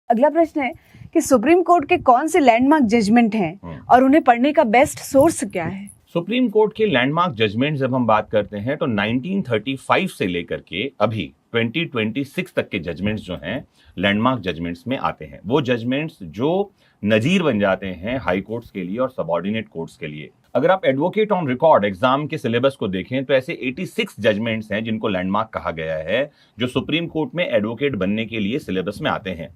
अगला प्रश्न है कि सुप्रीम कोर्ट के कौन से लैंडमार्क जजमेंट हैं और उन्हें पढ़ने का बेस्ट सोर्स क्या है? सुप्रीम कोर्ट के लैंडमार्क जजमेंट जब हम बात करते हैं तो 1935 से लेकर के अभी 2026 तक के जजमेंट्स जो हैं लैंडमार्क जजमेंट्स में आते हैं। वो जजमेंट्स जो नजीर बन जाते हैं हाई कोर्ट्स के लिए और सबऑर्डिनेट कोर्ट्स के लिए। अगर आप एडवोकेट ऑन रिकॉर्ड एग्जाम के सिलेबस को देखें तो ऐसे 86 जजमेंट्स हैं जिनको लैंडमार्क कहा गया है, जो सुप्रीम कोर्ट में एडवोकेट बनने के लिए सिलेबस में आते हैं।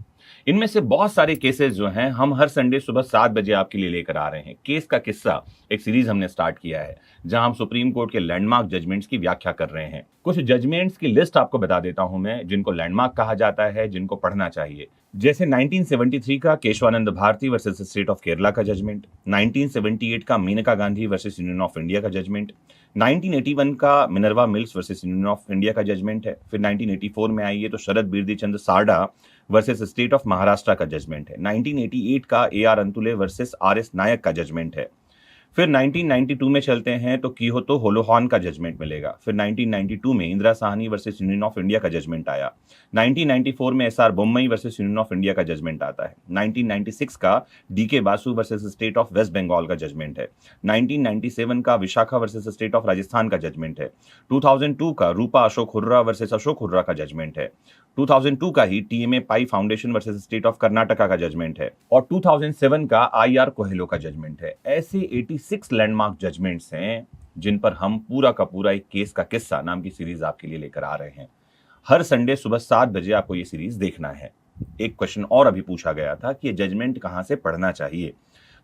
इनमें से बहुत सारे केसेस जो हैं हम हर संडे सुबह 7 बजे आपके लिए लेकर आ रहे हैं। केस का किस्सा एक सीरीज हमने स्टार्ट किया है जहां हम सुप्रीम कोर्ट के लैंडमार्क जजमेंट्स की व्याख्या कर रहे हैं। कुछ जजमेंट्स की लिस्ट आपको बता देता हूं मैं जिनको लैंडमार्क कहा जाता है, जिनको पढ़ना चाहिए। जैसे 1973 का Kesavananda Bharati versus state of Kerala का जजमेंट, 1978 का Maneka Gandhi versus union of India का जजमेंट, 1981 का Minerva mills versus union of India का जजमेंट है। फिर 1984 में आइए तो Sharad Birdichand Sarda versus state of Maharashtra का जजमेंट है। 1988 का AR Antulay versus RS Nayak का जजमेंट है। फिर 1992 में चलते हैं तो कियोतो होलोहॉर्न का जजमेंट मिलेगा। फिर 1992 में Indira Sawhney versus union of India का जजमेंट आया। 1994 में SR Bommai versus union of India का जजमेंट आता है। 1996 का DK Basu versus state of West Bengal का जजमेंट है। 1997 का Vishaka versus state of Rajasthan का जजमेंट है। 2002 का रूपा अशोक हुर्रा वर्सेस अशोक हुर्रा का जजमेंट है। 2002 का ही TMA Pai foundation versus state of Karnataka का जजमेंट है और 2007 का IR कोहेलो का जजमेंट है। ऐसे 86 लैंडमार्क जजमेंट्स हैं जिन पर हम पूरा का पूरा एक केस का किस्सा नाम की सीरीज आपके लिए लेकर आ रहे हैं। हर संडे सुबह 7 बजे आपको ये सीरीज देखना है। एक क्वेश्चन और अभी पूछा गया था कि ये जजमेंट कहां से पढ़ना चाहिए,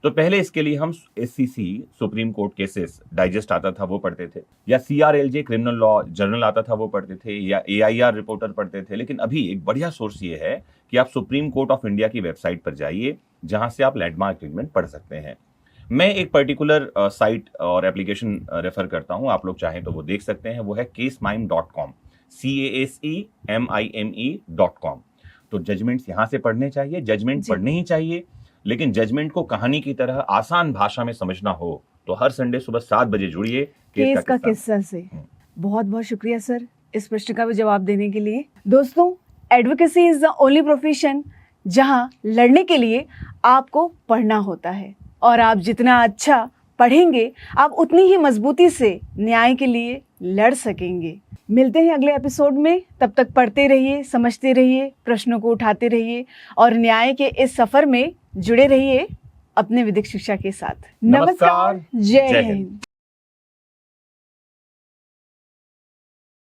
तो पहले इसके लिए हम SCC supreme court cases digest आता था वो पढ़ते थे, या CRLJ क्रिमिनल लॉ जर्नल आता था वो पढ़ते थे, या AIR रिपोर्टर पढ़ते थे। लेकिन अभी एक बढ़िया सोर्स ये है कि आप सुप्रीम कोर्ट ऑफ इंडिया की वेबसाइट पर जाइए जहां से आप लैंडमार्क जजमेंट पढ़ सकते हैं। मैं एक पर्टिकुलर साइट और एप्लीकेशन रेफर करता हूं, आप लोग चाहें तो वो देख सकते हैं। वो है casemime.com, casemime.com। तो जजमेंट्स यहां से पढ़ने चाहिए, जजमेंट पढ़ने ही चाहिए, लेकिन जजमेंट को कहानी की तरह आसान भाषा में समझना हो तो हर संडे सुबह 7 बजे जुड़िए केस का किस्सा से। बहुत बहुत शुक्रिया सर इस प्रश्न का भी जवाब देने के लिए। दोस्तों, advocacy is the only profession जहां लड़ने के लिए आपको पढ़ना होता है, और आप जितना अच्छा पढ़ेंगे आप उतनी ही मजबूती से न्याय के लिए लड़ सकेंगे। मिलते हैं अगले एपिसोड में, तब तक पढ़ते रहिए, समझते रहिए, प्रश्नों को उठाते रहिए और न्याय के इस सफर में जुड़े रहिए अपने विधिक शिक्षा के साथ। नमस्कार, जय हिंद।